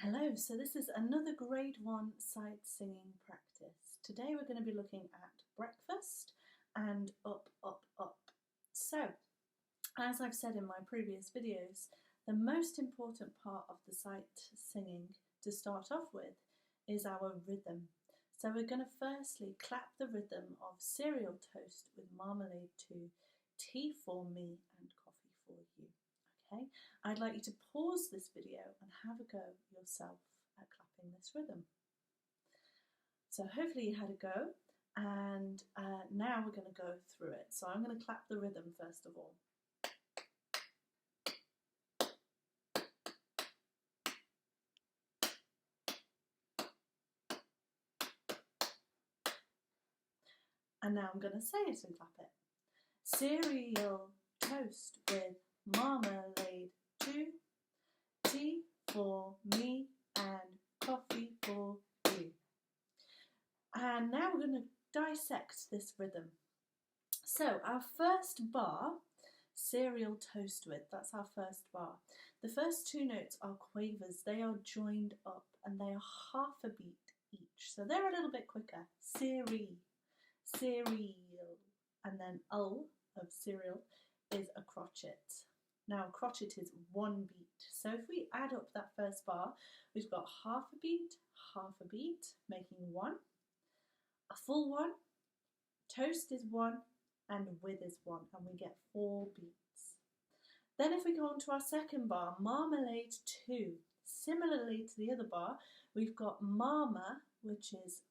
Hello, so this is another grade 1 sight singing practice. Today we're going to be looking at breakfast and up, up, up. So, as I've said in my previous videos, the most important part of the sight singing to start off with is our rhythm. So we're going to firstly clap the rhythm of cereal toast with marmalade to tea for me and coffee for you. Okay, I'd like you to pause this video and have a go yourself at clapping this rhythm. So hopefully you had a go, and now we're going to go through it. So I'm going to clap the rhythm first of all. And now I'm going to say it and clap it. Cereal toast with marmalade to tea for me and coffee for you. And now we're going to dissect this rhythm. So our first bar, cereal toast with, that's our first bar. The first two notes are quavers. They are joined up and they are half a beat each. So they're a little bit quicker. Cereal, and then of cereal is a crotchet. Now a crotchet is one beat. So if we add up that first bar, we've got half a beat, making one, a full one, toast is one, and with is one, and we get 4 beats. Then if we go on to our second bar, marmalade 2. Similarly to the other bar, we've got mama, which is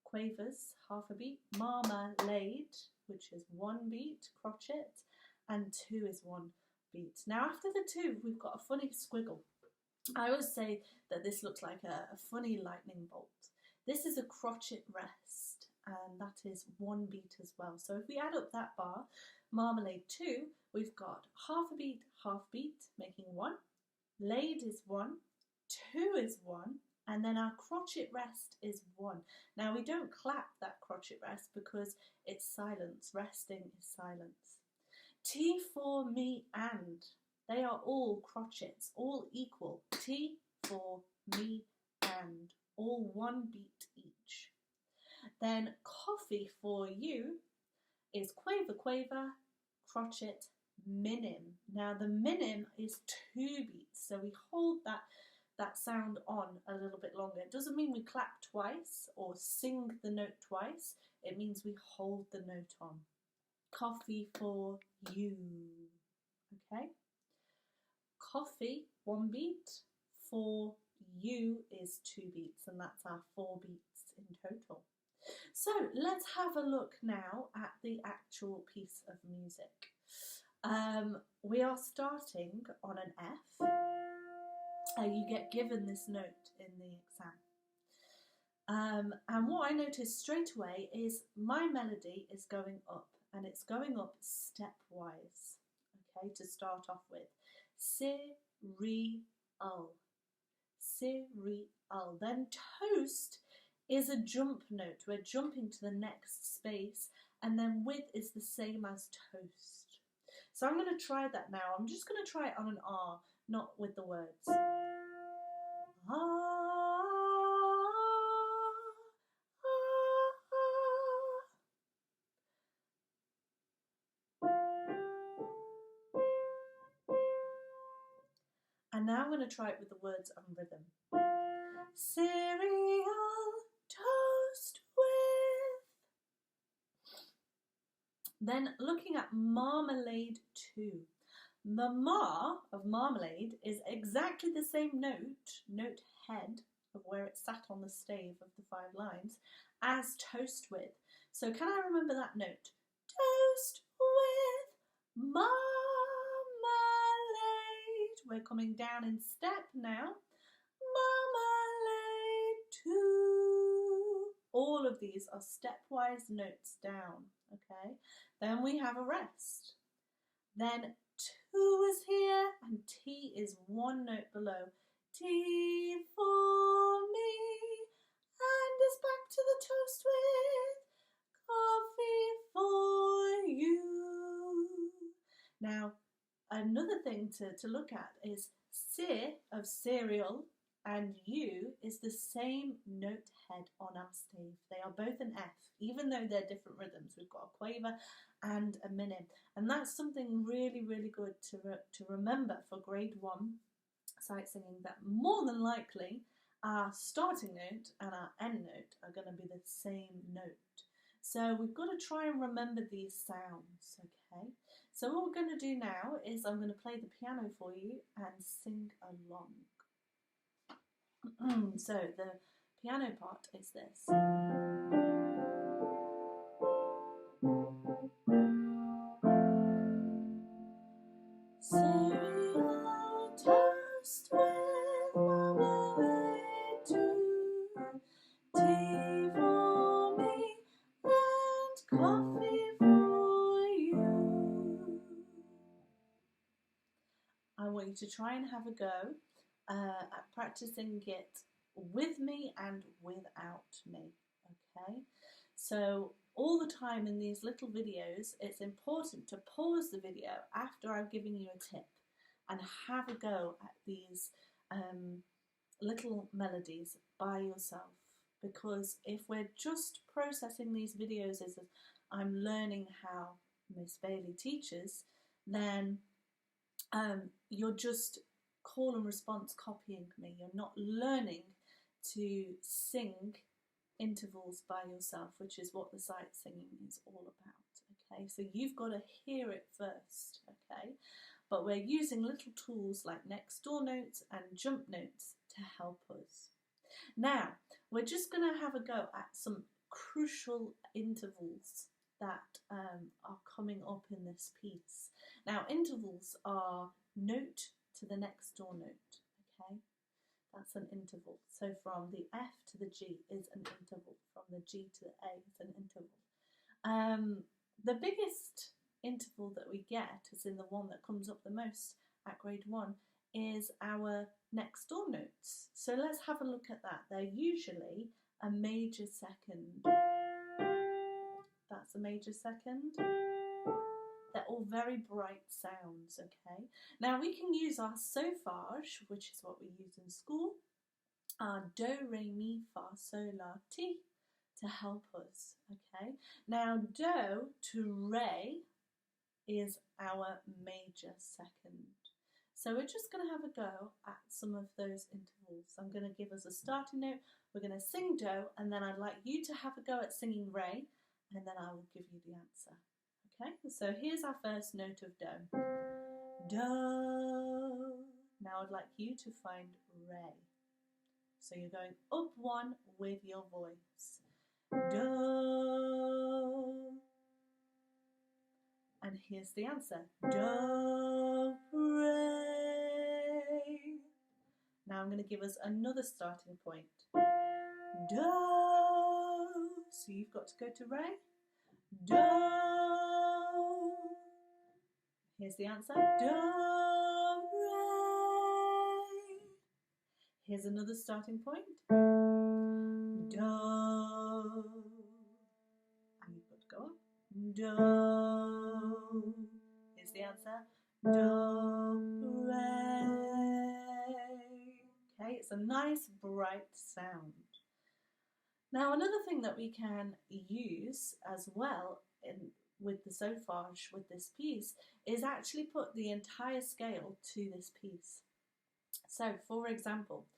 quavers, half a beat, marmalade, which is 1 beat, crotchet, and 2 is 1 beat. Now after the 2, we've got a funny squiggle. I always say that this looks like a funny lightning bolt. This is a crotchet rest, and that is 1 beat as well. So if we add up that bar, marmalade 2, we've got half a beat, making 1, laid is 1, 2 is 1, and then our crotchet rest is 1. Now we don't clap that crotchet rest because it's silence. Resting is silence. Tea for me and. They are all crotchets, all equal. Tea for me and. All 1 beat each. Then coffee for you is quaver, crotchet, minim. Now the minim is 2 beats, so we hold that sound on a little bit longer. It doesn't mean we clap twice or sing the note twice. It means we hold the note on. Coffee for you. Okay? Coffee, 1 beat. For you is 2 beats, and that's our 4 beats in total. So let's have a look now at the actual piece of music. We are starting on an F. You get given this note in the exam. And what I noticed straight away is my melody is going up, and it's going up stepwise, okay, to start off with. Cereal. Then toast is a jump note. We're jumping to the next space, and then with is the same as toast. So I'm going to try that now. I'm just going to try it on an R, not with the words. And now I'm going to try it with the words and rhythm. Cereal toast with. Then looking at marmalade 2. The ma of marmalade is exactly the same note head of where it sat on the stave of the 5 lines, as toast with. So can I remember that note? Toast with marmalade. We're coming down in step now. Marmalade 2. All of these are stepwise notes down, okay? Then we have a rest. Then 2 is here and T is 1 note below. Tea for me, and it's back to the toast with coffee for you. Now, another thing to look at is of cereal and U is the same note head on our stave. They are both an F, even though they're different rhythms. We've got a quaver and a minim, and that's something really, really good to remember for grade 1 sight singing, that more than likely our starting note and our end note are going to be the same note. So we've got to try and remember these sounds, okay? So what we're going to do now is I'm going to play the piano for you and sing along. So the piano part is this. Cereal toast with marmalade too, tea for me and coffee for you. I want you to try and have a go at practicing it with me and without me, okay? So all the time in these little videos, it's important to pause the video after I've given you a tip and have a go at these little melodies by yourself, because if we're just processing these videos as I'm learning how Miss Bailey teaches, then you're just call and response copying me. You're not learning to sing intervals by yourself, which is what the sight singing is all about, okay? So you've got to hear it first, okay? But we're using little tools like next door notes and jump notes to help us. Now, we're just going to have a go at some crucial intervals that are coming up in this piece. Now, intervals are note to the next door note, okay? That's an interval. So from the F to the G is an interval. From the G to the A is an interval. The biggest interval that we get, is in the one that comes up the most at grade 1, is our next door notes. So let's have a look at that. They're usually a major second. That's a major second. They're all very bright sounds, okay? Now we can use our sofage, which is what we use in school, our do, re, mi, fa, sol, la, ti, to help us, okay? Now do to re is our major second. So we're just going to have a go at some of those intervals. I'm going to give us a starting note, we're going to sing do, and then I'd like you to have a go at singing re, and then I will give you the answer. Okay, so here's our first note of do. Do. Now I'd like you to find re. So you're going up 1 with your voice. Do. And here's the answer. Do, re. Now I'm going to give us another starting point. Do. So you've got to go to re. Do. Here's the answer. Do, re. Here's another starting point. Do. And you've got to go up. Do. Here's the answer. Do, re. Okay, it's a nice bright sound. Now another thing that we can use as well with the sofage, with this piece, is actually put the entire scale to this piece. So for example,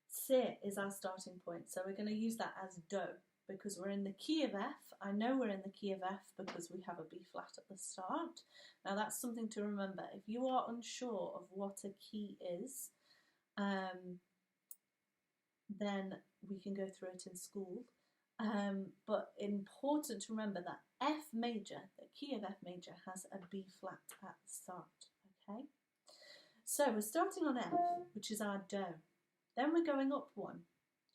si is our starting point, so we're going to use that as do because we're in the key of F. I know we're in the key of F because we have a B flat at the start. Now that's something to remember. If you are unsure of what a key is, then we can go through it in school. But important to remember that F major, the key of F major, has a B flat at the start, okay? So we're starting on F, which is our do. Then we're going up 1.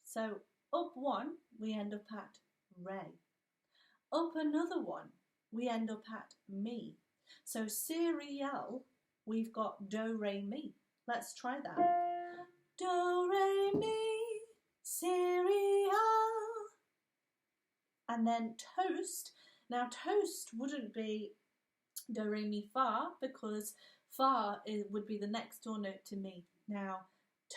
So up 1, we end up at re. Up another 1, we end up at mi. So cereal, we've got do, re, mi. Let's try that. Do, re, mi, cereal. And then toast. Now toast wouldn't be do, re, mi, fa, because fa would be the next door note to mi. Now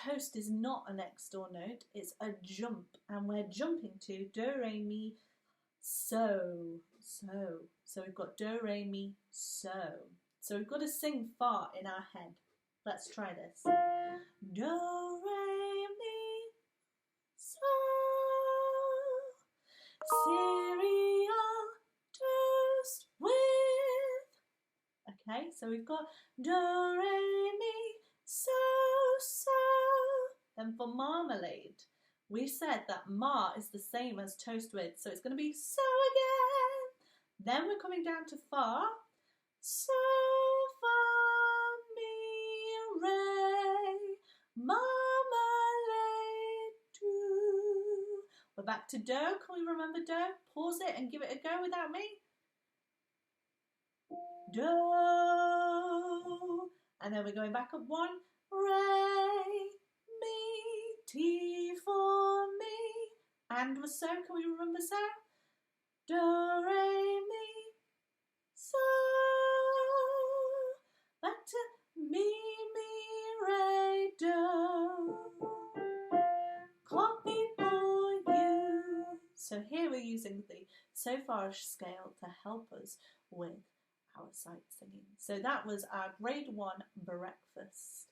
toast is not a next door note, it's a jump, and we're jumping to do, re, mi, so. So we've got do, re, mi, so. So we've got to sing fa in our head. Let's try this. Do, re, mi, so. Cereal toast with. Okay, so we've got do, re, mi, so. Then for marmalade, we said that ma is the same as toast with, so it's going to be so again. Then we're coming down to fa. So, fa, mi, re, marmalade, do. We're back to do. Can we remember do? Pause it and give it a go without me. Do. And then we're going back up one. Re, mi, ti for me. And we're so. Can we remember so? Do, re, mi, so. Back to mi, re, do. Copy for you. So here we're using the sofage scale to help us with our sight singing. So that was our grade 1 breakfast.